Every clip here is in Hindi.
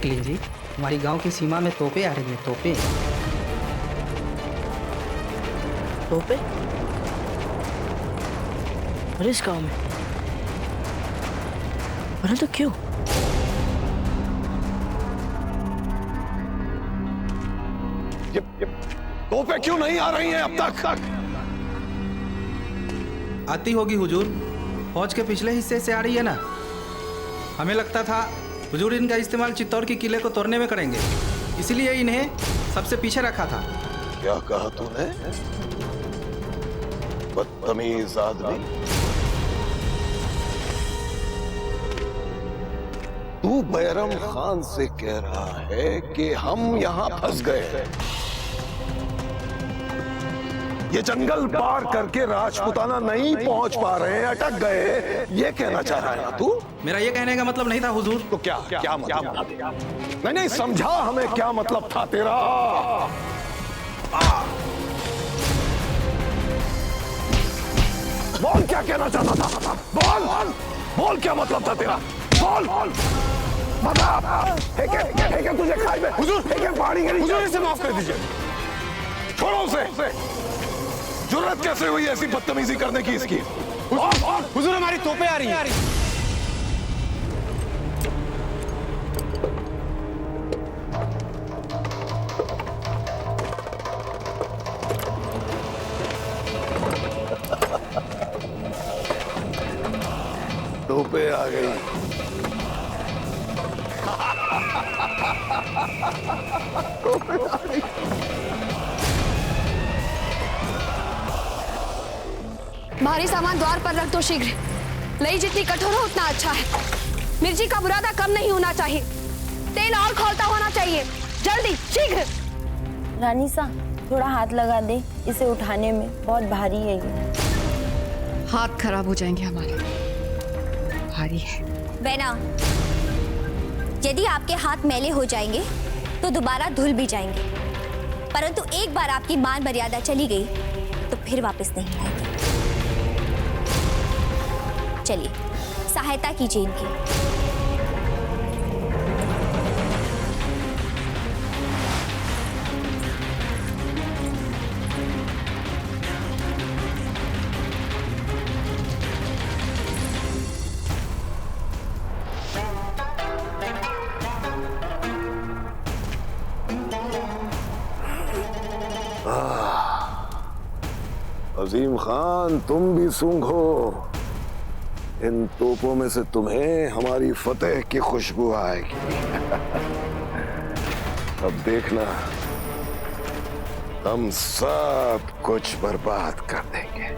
क्लीन जी, हमारी गांव की सीमा में तोपें आ रही हैं, तोपें। तोपें? और इस गांव में? परंतु क्यों? ये तोपें क्यों नहीं आ रही हैं अब तक? आती होगी हुजूर, फौज के पिछले हिस्से से आ रही है ना। हमें लगता था हुजूर इनका इस्तेमाल चित्तौड़ के किले को तोड़ने में करेंगे, इसीलिए इन्हें सबसे पीछे रखा था। क्या कहा तूने? बदतमीज आदमी। तू बैरम खान से कह रहा है कि हम यहां फंस गए, ये जंगल पार करके राजपुताना नहीं पहुंच पा रहे हैं, अटक गए, ये कहना चाह रहा है ना तू? मेरा ये कहने का मतलब नहीं था हुजूर। तो क्या मतलब? नहीं समझा हमें क्या मतलब था तेरा। बोल क्या कहना चाहता था, बोल क्या मतलब था तेरा, बोल बता। है तुझे खाई में हुजूर, पहाड़ी के नीचे। इसे माफ कर दीजिए, छोड़ो उसे। जुर्रत कैसे हुई ऐसी बदतमीजी करने की इसकी? हुजूर हमारी तोपें आ रही हैं। तोपें आ गई। तोपें आ गई। भारी सामान द्वार पर रख दो शीघ्र। लई जितनी कठोर हो उतना अच्छा है। मिर्ची का बुरादा कम नहीं होना चाहिए, तेल और खौलता होना चाहिए। जल्दी शीघ्र। रानी सा, थोड़ा हाथ लगा दे, इसे उठाने में बहुत भारी है ये। हाथ खराब हो जाएंगे हमारे, भारी है। बेना, यदि आपके हाथ मैले हो जाएंगे तो दोबारा धुल भी जाएंगे, परंतु एक बार आपकी मान मर्यादा चली गई तो फिर वापस नहीं आएगी। चलिए, सहायता कीजिए इनकी। अजीम खान, तुम भी सूंघो, इन तोपों में से तुम्हें हमारी फतेह की खुशबू आएगी। अब देखना, हम सब कुछ बर्बाद कर देंगे।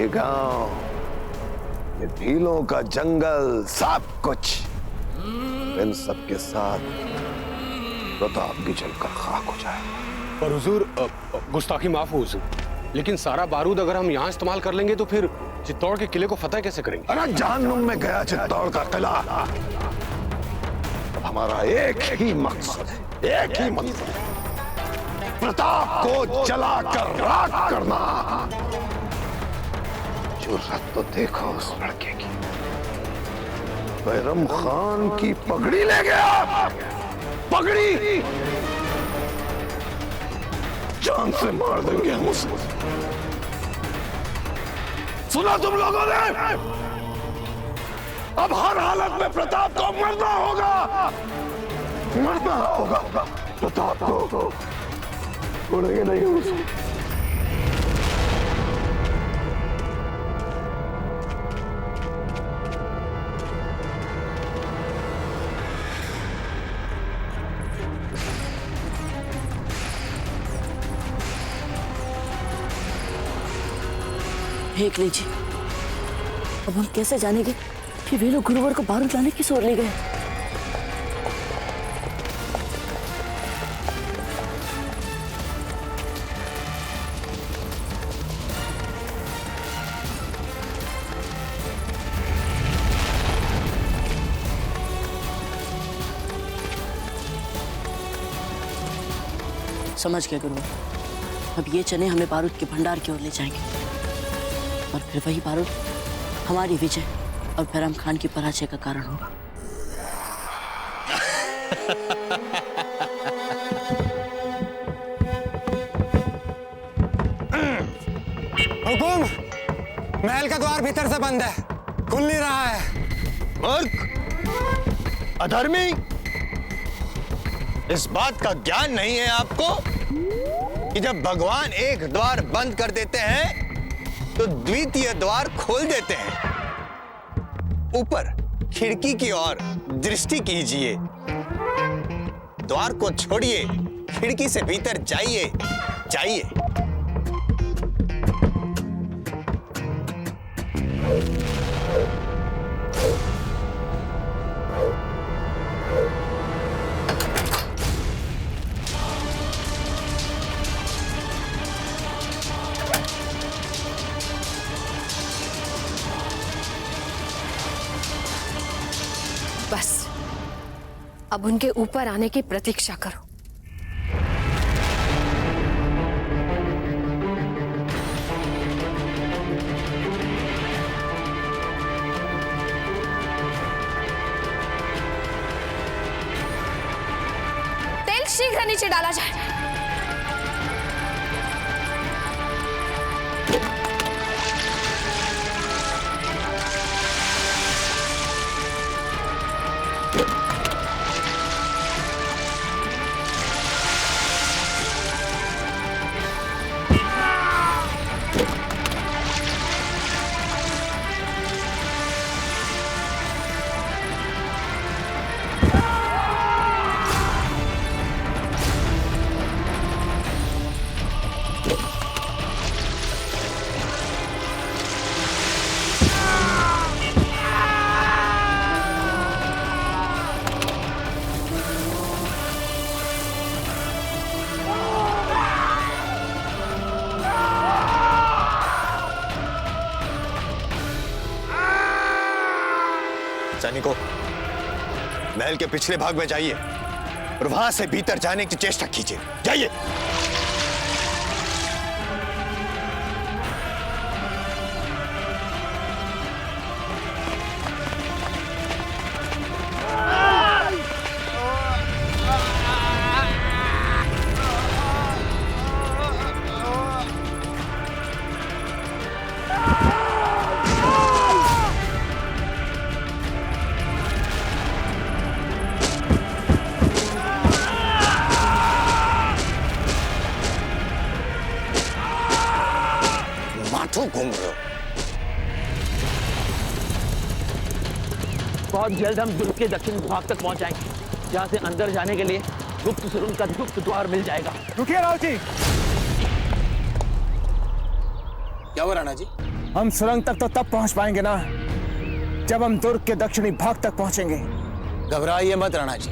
ये गांव, ये भीलों का जंगल, सब कुछ इन सब के साथ प्रताप की जलकर खाक हो जाएगा। पर हुजूर, गुस्ताखी माफ हो हुजूर, लेकिन सारा बारूद अगर हम यहाँ इस्तेमाल कर लेंगे तो फिर चित्तौड़ के किले को फतेह कैसे करेंगे? अरे जहन्नुम में गया चित्तौड़ का किला। अब हमारा एक ही मकसद है, एक ही मकसद है, प्रताप को जलाकर राख करना। जुर्रत तो देखो उस लड़के की, बैरम खान की पगड़ी ले गया, पगड़ी जान से मार देंगे हम उसे। सुना तुम लोगों ने? अब हर हालत में प्रताप को मरना होगा, मरना होगा। प्रताप को छोड़ेंगे नहीं उसे। देख लीजिए, अब हम कैसे जानेंगे कि वे लोग गुरुवर को बारूद लाने किस ओर ले गए? समझ गया गुरुवर, अब ये चने हमें बारूद के भंडार की ओर ले जाएंगे और फिर वही बारूद हमारी विजय और बैरम खान की पराजय का कारण होगा। हुकुम, महल का द्वार भीतर से बंद है, खुल नहीं रहा है। मूर्ख, अधर्मी, इस बात का ज्ञान नहीं है आपको कि जब भगवान एक द्वार बंद कर देते हैं तो द्वितीय द्वार खोल देते हैं। ऊपर खिड़की की ओर दृष्टि कीजिए, द्वार को छोड़िए, खिड़की से भीतर जाइए, जाइए। बस अब उनके ऊपर आने की प्रतीक्षा करो। तेल शीघ्र नीचे डाला जाए। सैनिकों, महल के पिछले भाग में जाइए और वहां से भीतर जाने की चेष्टा कीजिए, जाइए। घूम रहे हो। बहुत जल्द हम दुर्ग के दक्षिण भाग तक पहुंच जाएंगे, जहां से अंदर जाने के लिए गुप्त सुरंग का गुप्त द्वार मिल जाएगा। रुकिए राव जी। क्या हुआ राणा जी? हम सुरंग तक तो तब पहुंच पाएंगे ना जब हम दुर्ग के दक्षिणी भाग तक पहुंचेंगे। घबराइए मत राणा जी,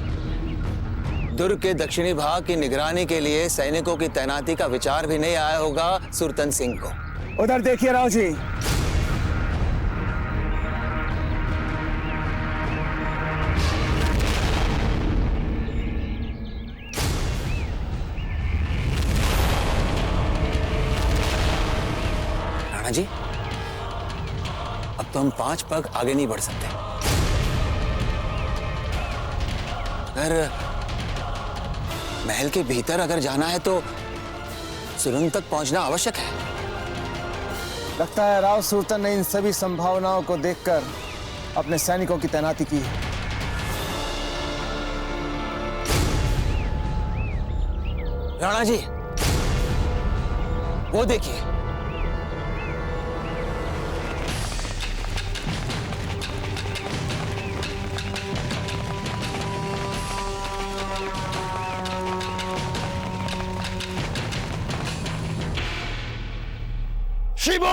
दुर्ग के दक्षिणी भाग की निगरानी के लिए सैनिकों की तैनाती का विचार भी नहीं आया होगा सुरतन सिंह को। उधर देखिए राव जी। राणा जी, अब तो हम 5 पग आगे नहीं बढ़ सकते। अगर महल के भीतर अगर जाना है तो सुरंग तक पहुंचना आवश्यक है। लगता है राव सुरतन ने इन सभी संभावनाओं को देखकर अपने सैनिकों की तैनाती की है। राणा जी, वो देखिए। शिबू!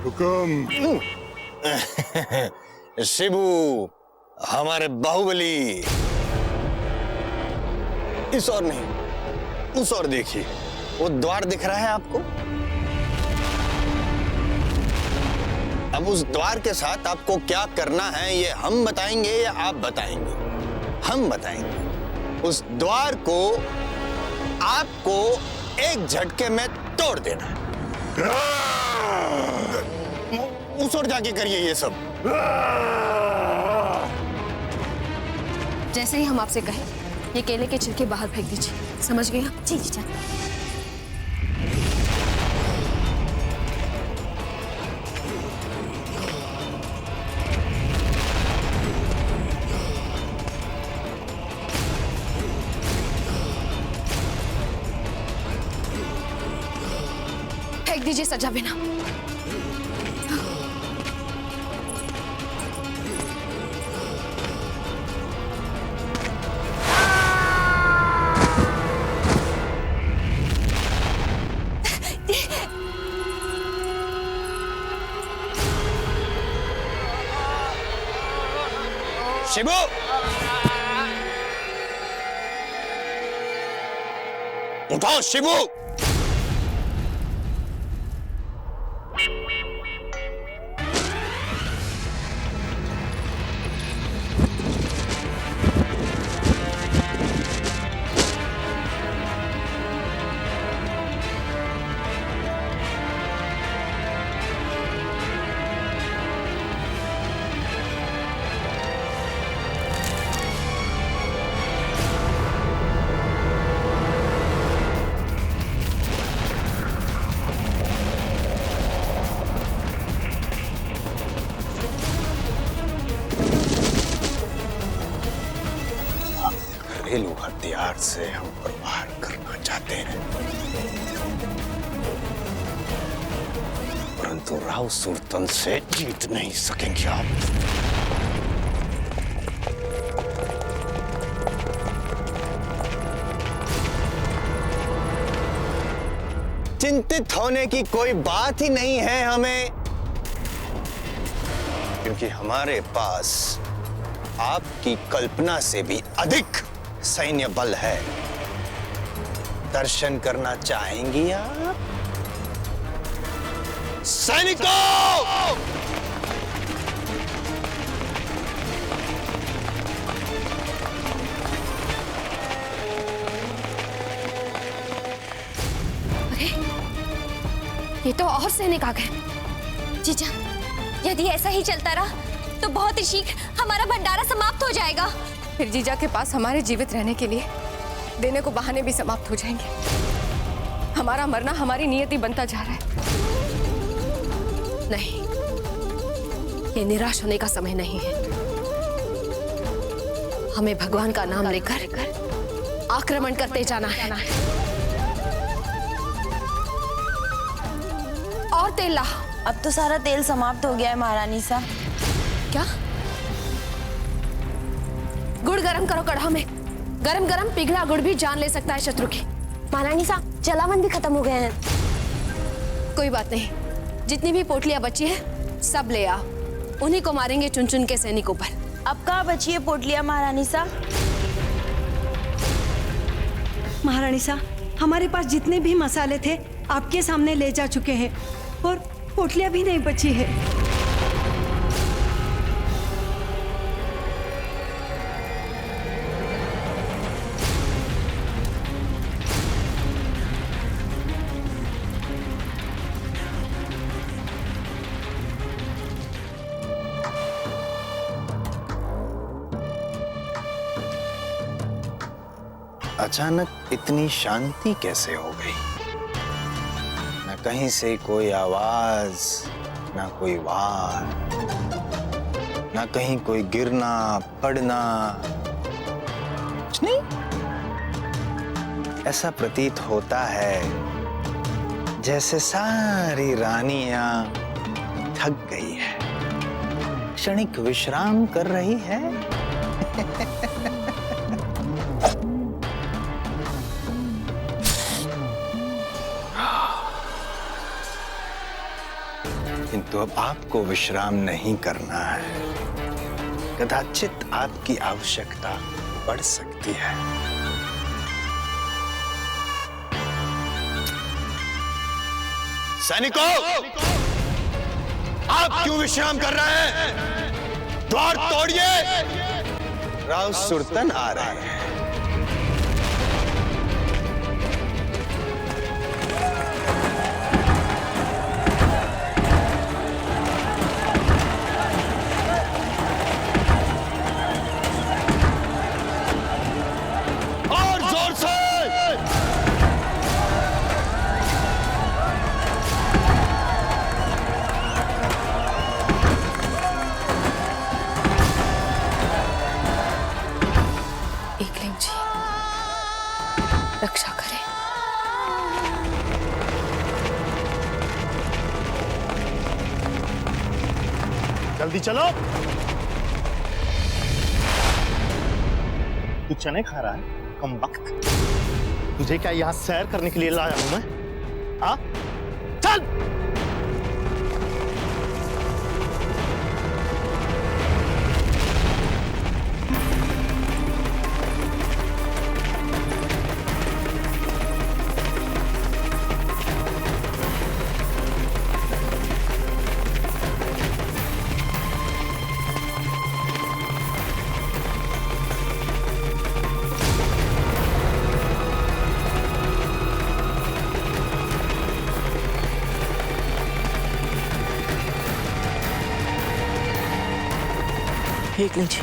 हुकुम। शिबू, हमारे बाहुबली। इस और नहीं, उस और देखिए, वो द्वार दिख रहा है आपको? अब उस द्वार के साथ आपको क्या करना है ये हम बताएंगे या आप बताएंगे? हम बताएंगे। उस द्वार को आपको एक झटके में तोड़ देना है। उस ओर जाके करिए ये सब। जैसे ही हम आपसे कहें, ये केले के छिलके बाहर फेंक दीजिए। समझ गए? जी जीजा। फेंक दीजिए सजा बिना। शिबू, उठाओ शिबू। घरेलू हथियार से हम प्रहार करना चाहते हैं, परंतु राव सुल्तान से जीत नहीं सकेंगे आप। चिंतित होने की कोई बात ही नहीं है हमें, क्योंकि हमारे पास आपकी कल्पना से भी अधिक सैन्य बल है। दर्शन करना चाहेंगी आप? सैनिकों! अरे, ये तो और सैनिक आ गए। जीजा, यदि ऐसा ही चलता रहा तो बहुत ही शीघ्र हमारा भंडारा समाप्त हो जाएगा। फिर जीजा के पास हमारे जीवित रहने के लिए देने को बहाने भी समाप्त हो जाएंगे। हमारा मरना हमारी नियति बनता जा रहा है। नहीं, ये निराश होने का समय नहीं है। हमें भगवान का नाम लेकर आक्रमण करते जाना है। और तेल ला। अब तो सारा तेल समाप्त हो गया है महारानी सा। क्या? गुड़ गरम करो कढ़ा में। गरम गरम पिघला गुड़ भी जान ले सकता है शत्रु की। महारानी साहब, जलावन भी खत्म हो गए हैं। कोई बात नहीं, जितनी भी पोटलियां बची है सब ले आओ। उन्हीं को मारेंगे चुन चुन के सैनिकों पर। अब कहाँ बची है पोटलियां महारानी सा? महारानी सा, हमारे पास जितने भी मसाले थे आपके सामने ले जा चुके हैं और पोटलियां भी नहीं बची है। अचानक इतनी शांति कैसे हो गई? न कहीं से कोई आवाज, न कोई वार, न कहीं कोई गिरना पड़ना, कुछ नहीं। ऐसा प्रतीत होता है जैसे सारी रानियां थक गई है, क्षणिक विश्राम कर रही है। किंतु अब आपको विश्राम नहीं करना है। कदाचित आपकी आवश्यकता बढ़ सकती है। सैनिकों, आप क्यों विश्राम कर रहे हैं? द्वार तोड़िए, राव सुरतन आ रहे हैं। रक्षा करें। जल्दी चलो। तू चने खा रहा है कम वक्त? तुझे क्या यहाँ सैर करने के लिए लाया हूं मैं? हाँ, चल। एक नहीं जी,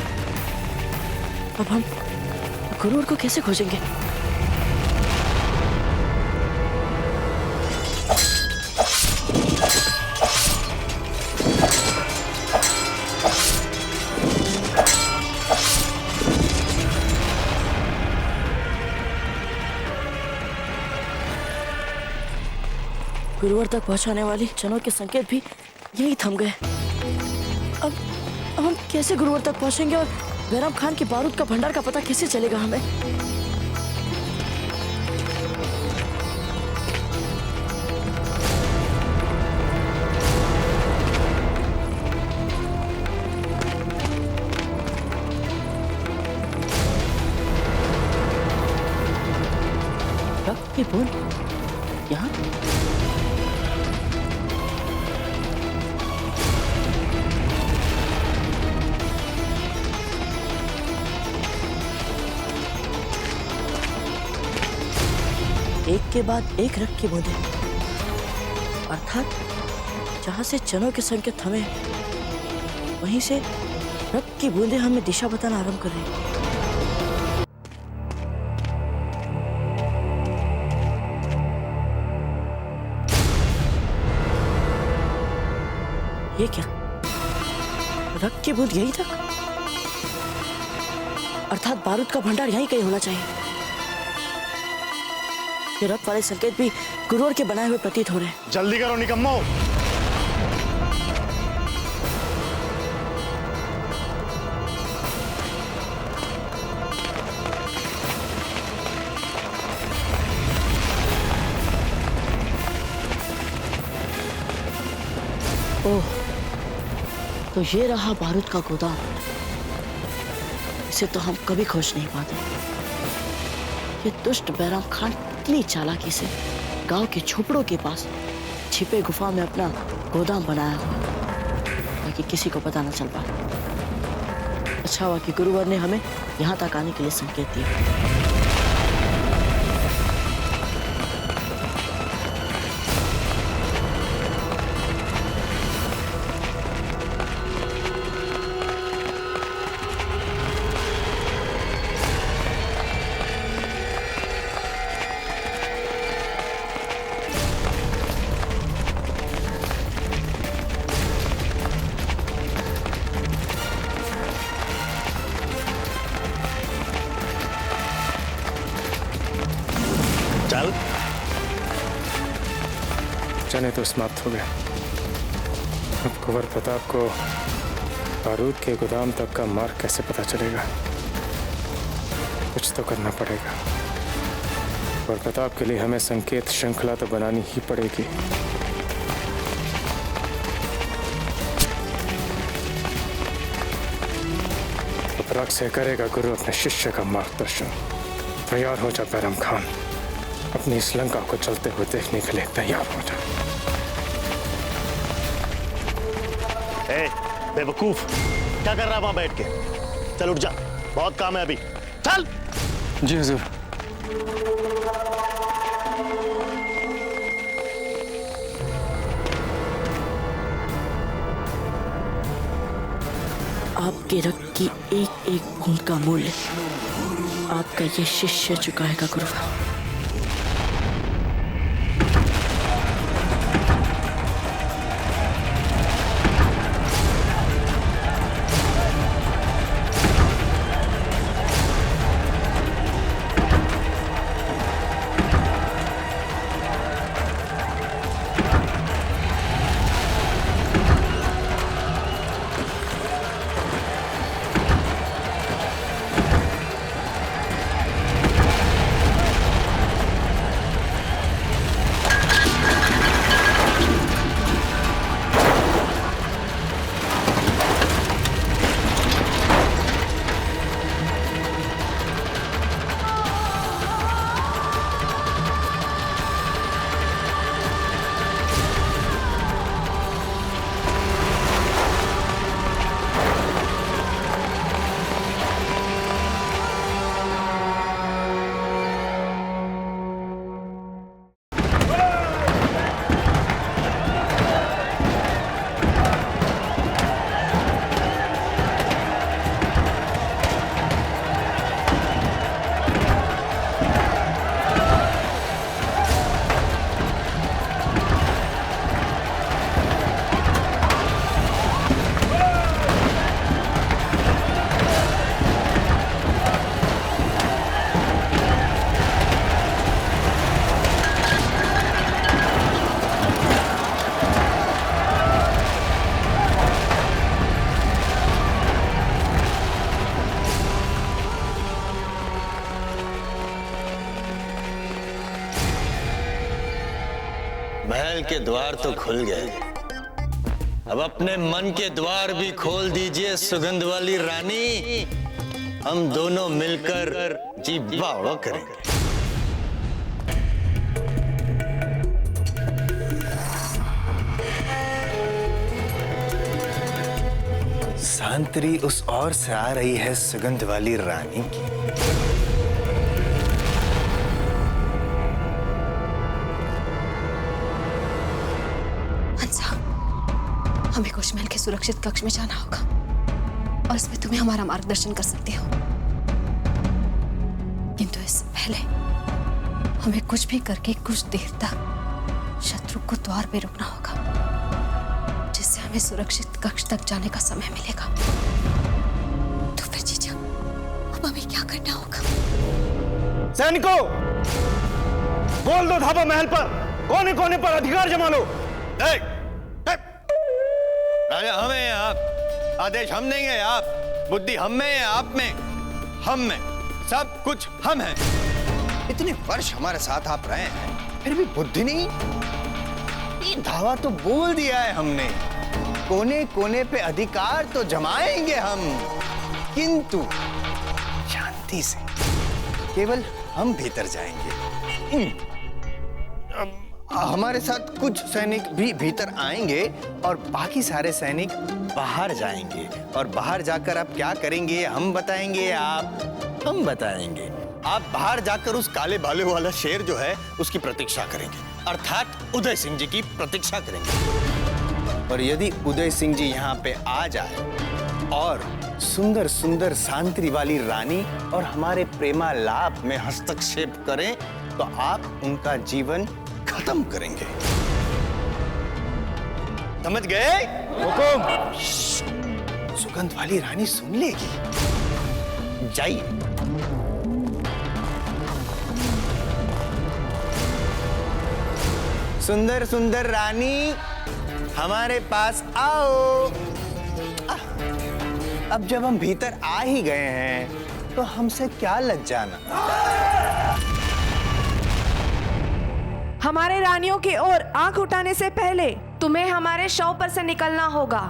अब हम गुरुवर को कैसे खोजेंगे? गुरुवर तक पहुंचाने वाली चनों के संकेत भी यही थम गए। अब हम कैसे गुरुवर तक पहुंचेंगे और बैराम खान की बारूद का भंडार का पता कैसे चलेगा हमें? ये बूंद यहाँ? एक के बाद एक रक्त की बूंदें, अर्थात जहां से चनों के संकेत थमे वहीं से रक्त की बूंदें हमें दिशा बताना आरंभ कर रही हैं। ये क्या? रक्त की बूंद यही तक? अर्थात बारूद का भंडार यहीं कहीं होना चाहिए। ये रक्त वाले संकेत भी गुरुवर के बनाए हुए प्रतीत हो रहे हैं। जल्दी करो निकम्मो। ओह, तो ये रहा बारूद का गोदाम। इसे तो हम कभी खोज नहीं पाते। ये दुष्ट बैराम खान इतनी चालाकी से गांव के झोपड़ों के पास छिपे गुफा में अपना गोदाम बनाया ताकि किसी को पता न चल पाए। अच्छा हुआ कि गुरुवर ने हमें यहाँ तक आने के लिए संकेत दिया। चने तो समाप्त हो गए। अब कुंवर प्रताप को बारूद के गोदाम तक का मार्ग कैसे पता चलेगा? कुछ तो करना पड़ेगा। कुंवर प्रताप के लिए हमें संकेत श्रृंखला तो बनानी ही पड़ेगी। उपराग से करेगा गुरु अपने शिष्य का मार्गदर्शन। तैयार हो जा बैराम खान, अपनी इस लंका को चलते हुए देखने के लिए तैयार हो जा। ए, बेवकूफ, क्या कर रहा है वहां बैठ के? चल उठ जा, बहुत काम है अभी, चल। जी हुजूर। आपके रक्त की एक एक बूंद का मूल्य आपका ये शिष्य चुकाएगा गुरुवा। महल के द्वार तो खुल गए, अब अपने मन के द्वार भी खोल दीजिए सुगंध वाली रानी। हम दोनों मिलकर जी बावड़ा करेंगे। सांतरी उस ओर से आ रही है सुगंध वाली रानी की। हमें कुछ महल के सुरक्षित कक्ष में जाना होगा और इसमें तुम्हें हमारा मार्गदर्शन कर सकते हो, किंतु इससे पहले हमें कुछ भी करके कुछ देर तक शत्रु को द्वार पे रुकना होगा, जिससे हमें सुरक्षित कक्ष तक जाने का समय मिलेगा। तो फिर जीजा, अब हमें क्या करना होगा? सैनिकों, बोल दो धाबा महल पर, कोने कोने पर अधिकार जमा लो। राजा हमें हैं आप, आदेश हम नहीं है आप, बुद्धि हम में है, आप में, हम में, सब कुछ हम हैं। इतने वर्ष हमारे साथ आप रहे हैं, फिर भी बुद्धि नहीं। ये धावा तो बोल दिया है हमने, कोने कोने पे अधिकार तो जमाएंगे हम, किंतु शांति से, केवल हम भीतर जाएंगे। हमारे साथ कुछ सैनिक भी भीतर आएंगे और बाकी सारे सैनिक बाहर जाएंगे, और बाहर जाकर आप क्या करेंगे हम बताएंगे, हम बताएंगे। आप बाहर जाकर उस काले भाले वाला शेर जो है उसकी प्रतीक्षा करेंगे, अर्थात उदय सिंह जी की प्रतीक्षा करेंगे। और यदि उदय सिंह जी यहाँ पे आ जाए और सुंदर सुंदर सांतरी वाली रानी और हमारे प्रेमालाप में हस्तक्षेप करें, तो आप उनका जीवन खत्म करेंगे। समझ गए? हुकुम। सुगंध वाली रानी सुन लेगी, जाइए। सुंदर सुंदर रानी, हमारे पास आओ। अब जब हम भीतर आ ही गए हैं, तो हमसे क्या लग जाना। हमारे रानियों की ओर आंख उठाने से पहले तुम्हें हमारे शव पर से निकलना होगा।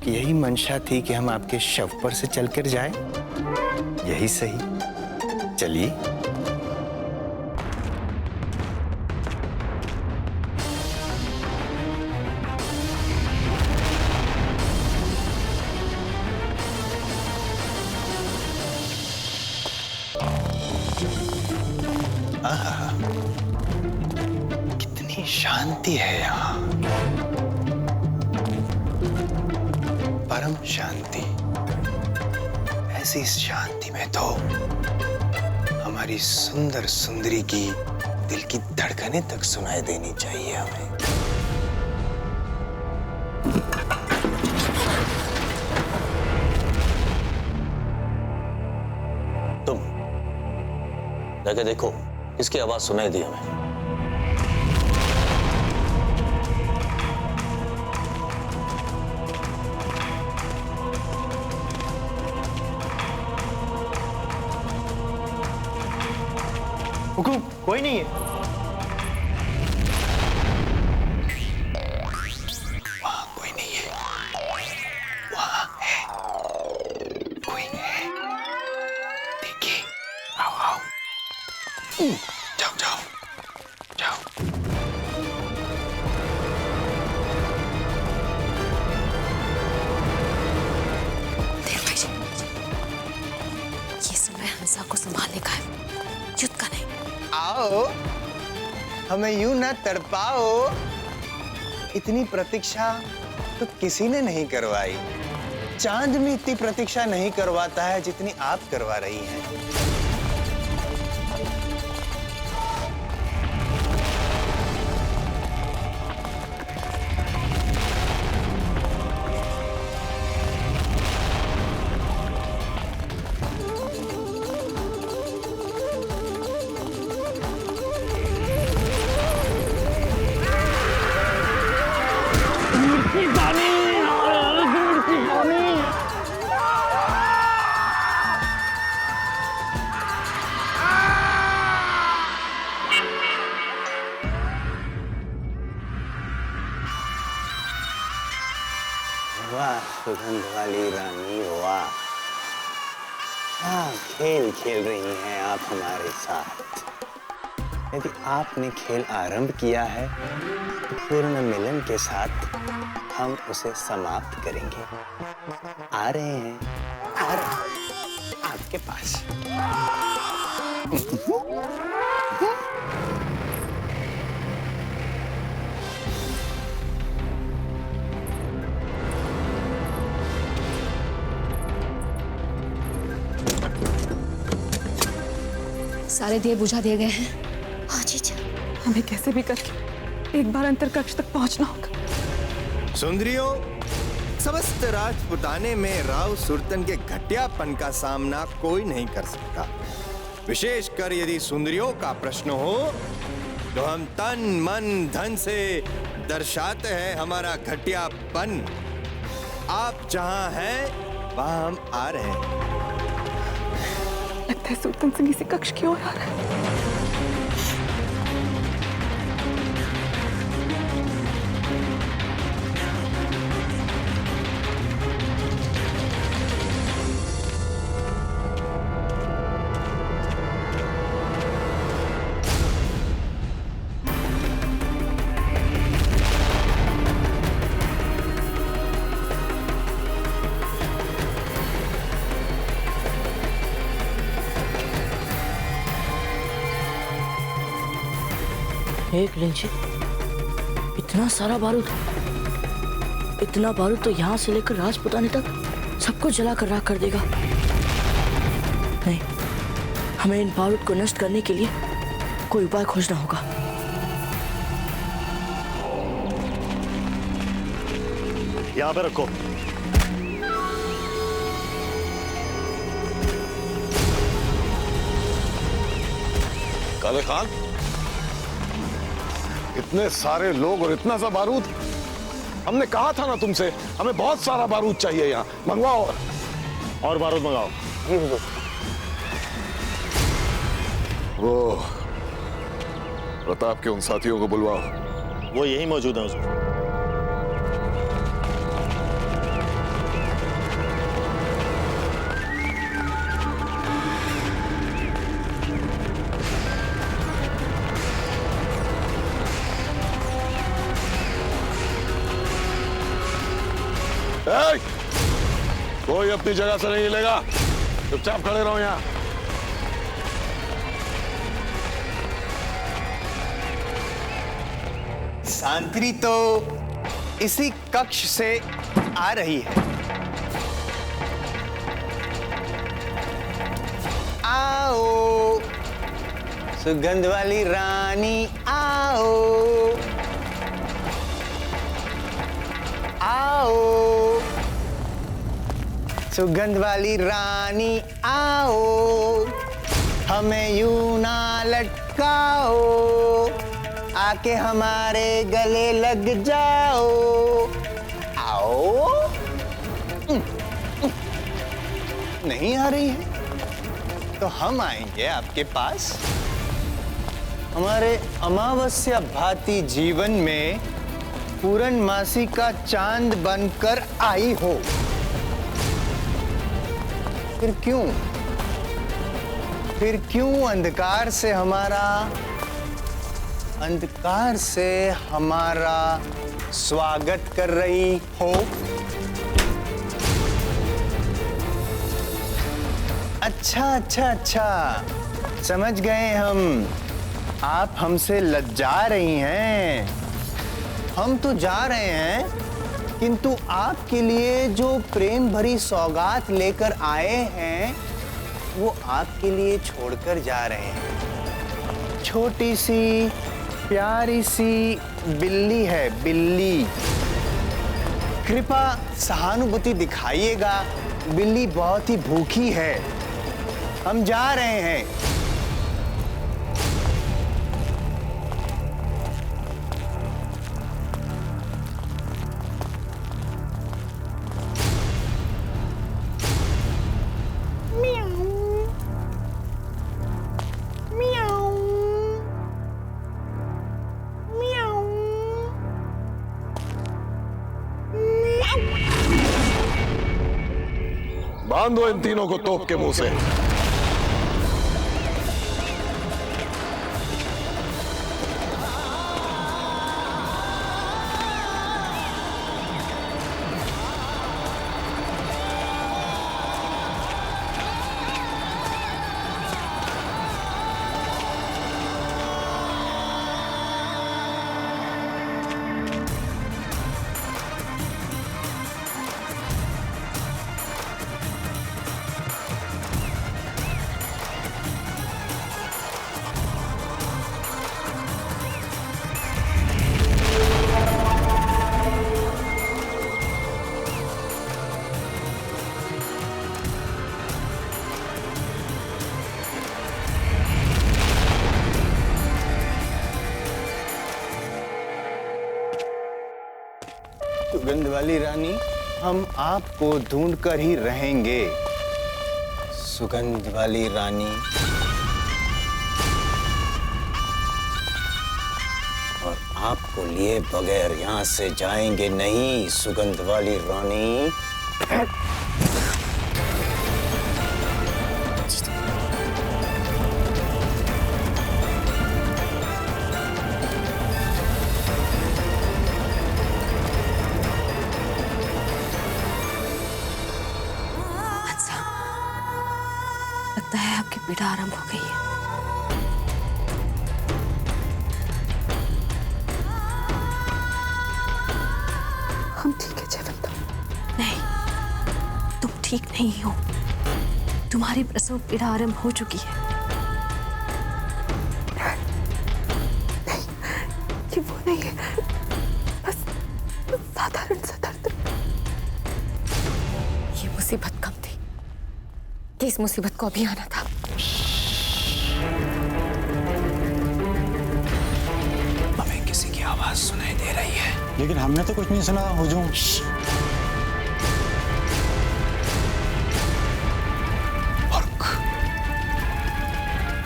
आपकी यही मंशा थी कि हम आपके शव पर से चलकर जाएं? यही सही, चलिए। आहा, कितनी शांति है यहाँ, परम शांति। ऐसी शांति में तो हमारी सुंदर सुंदरी की दिल की धड़कनें तक सुनाई देनी चाहिए हमें। तुम जाके देखो किसकी आवाज सुनाई दी हमें। हुकुम, कोई नहीं है। वहां कोई नहीं है, वहां है, कोई है। देखिए, आओ आओ, जाओ जाओ जाओ। देव भाई जी, ये समय हमसा को संभालने का है, युद्ध का नहीं। आओ, हमें यूं ना तड़पाओ। इतनी प्रतीक्षा तो किसी ने नहीं करवाई। चांद भी इतनी प्रतीक्षा नहीं करवाता है जितनी आप करवा रही हैं। वाह सुगंध वाली रानी, वाह क्या खेल खेल रही हैं आप हमारे साथ। यदि आपने खेल आरंभ किया है तो पूर्ण मिलन के साथ हम उसे समाप्त करेंगे। आ रहे हैं, आ रहे हैं आपके पास। सारे दिए बुझा दिए गए हैं। हाँ जीजा, हमें कैसे भी करके एक बार अंतर कक्ष तक पहुंचना होगा। सुंदरियों, समस्त राजपुताने में राव सुरतन के घटियापन का सामना कोई नहीं कर सकता। विशेषकर यदि सुंदरियों का प्रश्न हो तो हम तन मन धन से दर्शाते हैं हमारा घटियापन। आप जहां हैं वहां हम आ रहे हैं। लगता है सुल्तान सिंह इसी कक्ष की ओर आ रहा है। एक लिंची, इतना सारा बारूद, इतना बारूद तो यहाँ से लेकर राजपुताने तक सबको जला कर राख कर देगा। नहीं, हमें इन बारूद को नष्ट करने के लिए कोई उपाय खोजना होगा। यहाँ पे रखो। काले खान, इतने सारे लोग और इतना सा बारूद। हमने कहा था ना तुमसे, हमें बहुत सारा बारूद चाहिए यहाँ। मंगवाओ और बारूद मंगाओ। वो प्रताप के उन साथियों को बुलवाओ। वो यही मौजूद है उसमें। कोई अपनी जगह से नहीं हिलेगा, चुपचाप खड़े रहो यहाँ। सांत्रि तो इसी कक्ष से आ रही है। आओ सुगंध वाली रानी, आओ आओ सुगंध वाली रानी, आओ हमें यूं ना लटकाओ, आके हमारे गले लग जाओ। आओ। नहीं आ रही है तो हम आएंगे आपके पास। हमारे अमावस्या भाती जीवन में पूर्णमासी का चांद बनकर आई हो। फिर क्यों अंधकार से हमारा स्वागत कर रही हो। अच्छा समझ गए हम। आप हमसे लज्जा रही हैं। हम तो जा रहे हैं, किंतु आपके लिए जो प्रेम भरी सौगात लेकर आए हैं वो आपके लिए छोड़कर जा रहे हैं। छोटी सी प्यारी सी बिल्ली है, बिल्ली। कृपा सहानुभूति दिखाइएगा, बिल्ली बहुत ही भूखी है। हम जा रहे हैं। बांधो इन तीनों को तोप के मुंह से। सुगंध वाली रानी, हम आपको ढूंढ कर ही रहेंगे। सुगंध वाली रानी, और आपको लिए बगैर यहाँ से जाएंगे नहीं। सुगंध वाली रानी। लगता है आपकी पीड़ा आरंभ हो गई है। हम ठीक है जयवंता। नहीं, तुम ठीक नहीं हो। तुम्हारी प्रसव पीड़ा आरंभ हो चुकी है। नहीं, ये वो नहीं है, बस साधारण सा दर्द। ये मुसीबत कम थी कि इस मुसीबत को अभी आना था। हमें किसी की आवाज सुनाई दे रही है, लेकिन हमने तो कुछ नहीं सुना। हुजूम,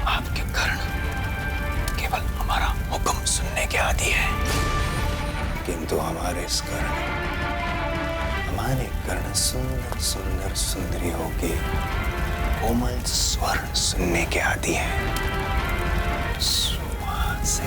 आपके कर्ण केवल हमारा हुक्म सुनने के आदी है, किंतु हमारे कर्ण सुंदर सुंदर सुंदरियों के कोमल स्वर सुनने के आदी है। वहां से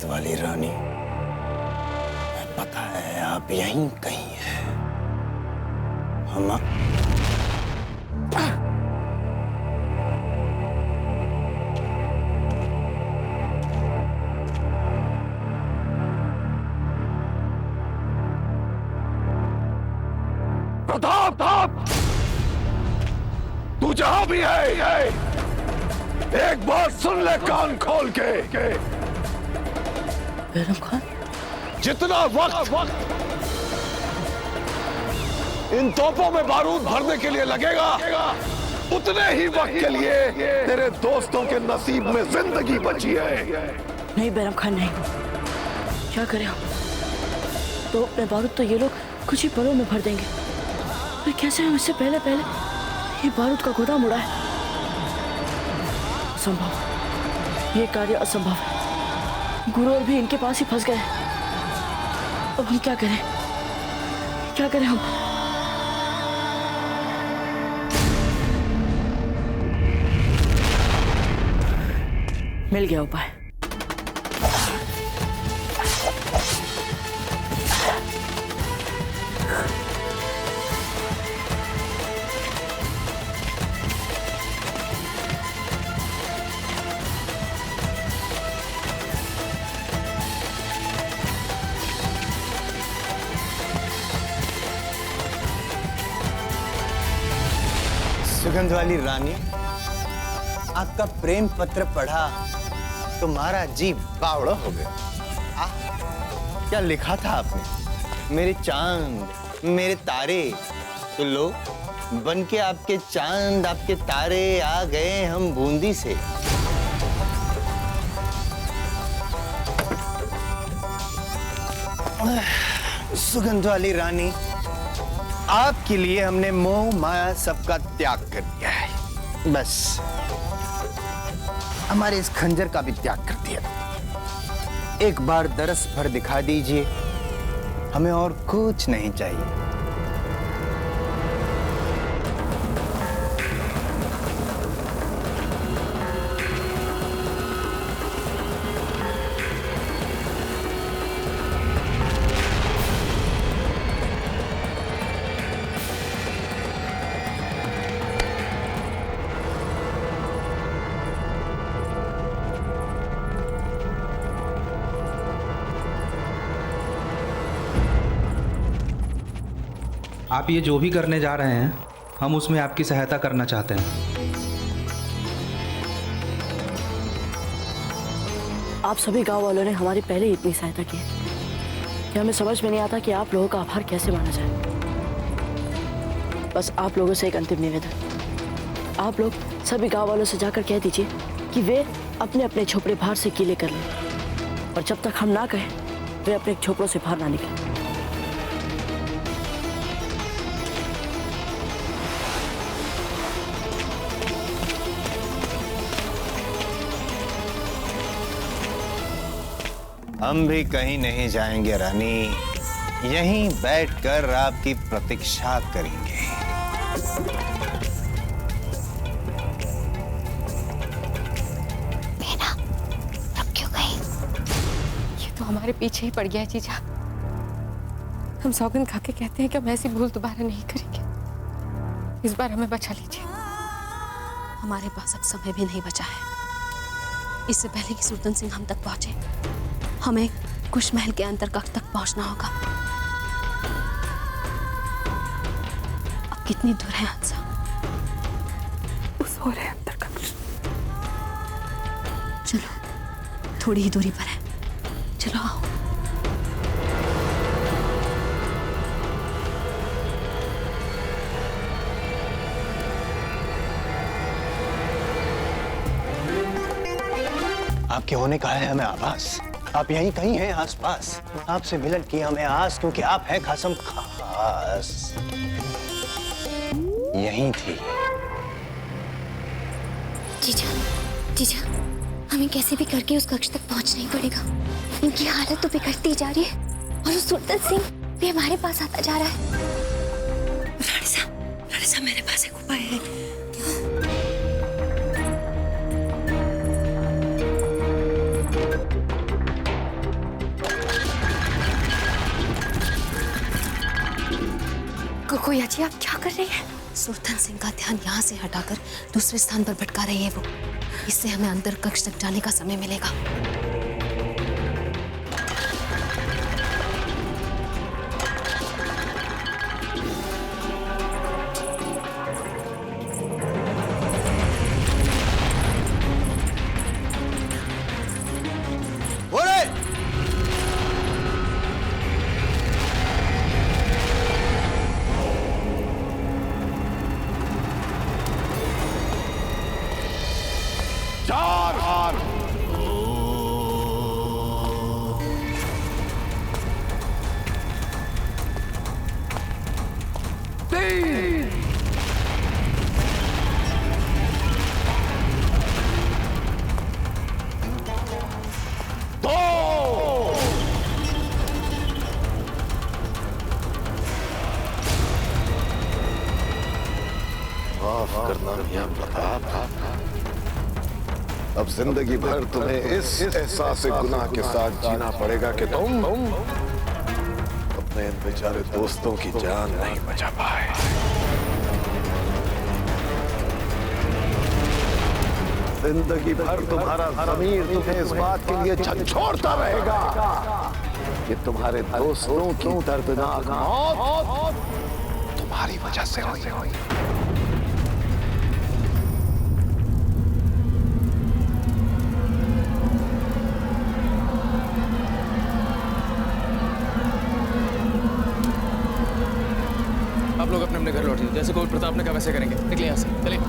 सुगंध वाली रानी, मैं पता है आप यहीं कहीं हैं। हम प्रताप, तू जहां भी है, एक बात सुन ले कान खोल के। बैरम खान, जितना वक्त इन तोपों में बारूद भरने के लिए लगेगा, उतने ही वक्त के लिए तेरे दोस्तों के नसीब में जिंदगी बची है। नहीं बैरम खान, नहीं। क्या करें हम? तो में बारूद तो ये लोग कुछ ही पलों में भर देंगे। पर कैसे हम इससे पहले ये बारूद का गोदाम उड़ा है? असंभव, ये कार्य असंभव है। गुरु और भी इनके पास ही फंस गए। अब हम क्या करें? क्या करें हम? मिल गया उपाय। सुगंध वाली रानी, आपका प्रेम पत्र पढ़ा तो तुम्हारा जी बावड़ा हो गया। क्या लिखा था आपने? मेरे चांद, मेरे तारे। तो लो, बन के आपके चांद, आपके तारे आ गए हम बूंदी से। सुगंध वाली रानी, आपके लिए हमने मोह माया सबका त्याग कर दिया है। बस हमारे इस खंजर का भी त्याग कर दिया। एक बार दरस भर दिखा दीजिए, हमें और कुछ नहीं चाहिए। आप ये जो भी करने जा रहे हैं, हम उसमें आपकी सहायता करना चाहते हैं। आप सभी गांव वालों ने हमारी पहले ही इतनी सहायता की कि हमें समझ में नहीं आता कि आप लोगों का आभार कैसे माना जाए। बस आप लोगों से एक अंतिम निवेदन, आप लोग सभी गांव वालों से जाकर कह दीजिए कि वे अपने अपने झोपड़े बाहर से गीले कर लें, और जब तक हम ना कहें वे अपने झोपड़ों से बाहर ना निकलें। हम भी कहीं नहीं जाएंगे रानी, यहीं बैठकर आपकी प्रतीक्षा करेंगे। बेना, रुक क्यों गई? ये तो हमारे पीछे ही पड़ गया है जीजा। हम सौगंध खा के कहते हैं कि हम ऐसी भूल दोबारा नहीं करेंगे। इस बार हमें बचा लीजिए। हमारे पास अब समय भी नहीं बचा है। इससे पहले कि सुल्तान सिंह हम तक पहुंचे, हमें कुश महल के अंतर कक्ष तक पहुंचना होगा। अब कितनी दूर है हंसा? उस हो रहे अंतर कक्ष। चलो, थोड़ी ही दूरी पर है। चलो आओ। आपके होने का है हमें आभास। आप यहीं कहीं हैं आसपास। आपसे मिलन की हमें आस, क्योंकि आप हैं खासम खास। यहीं थी। जीजा, हमें कैसे भी करके उस कक्ष तक पहुंचना ही पड़ेगा। इनकी हालत तो बिगड़ती जा रही है और उस सुल्तान सिंह भी हमारे पास आता जा रहा है। रानी साहब, मेरे पास एक उपाय है। कोई जी, आप क्या कर रही हैं? सुरधन सिंह का ध्यान यहाँ से हटाकर दूसरे स्थान पर भटका रही है वो। इससे हमें अंदर कक्ष तक जाने का समय मिलेगा। अब जिंदगी भर तुम्हें इस एहसास गुनाह के साथ जीना पड़ेगा कि तुम अपने इन बेचारे दोस्तों की जान नहीं बचा पाए। जिंदगी भर तुम्हारा ज़मीर तुम्हें इस बात के लिए झंझोड़ता रहेगा कि तुम्हारे दोस्तों की दर्दनाक मौत तुम्हारी वजह से हुई। आप लोग अपने अपने घर लौटिए। जैसे कोविड प्रताप ने कहा वैसे करेंगे। निकले यहाँ से, चलिए।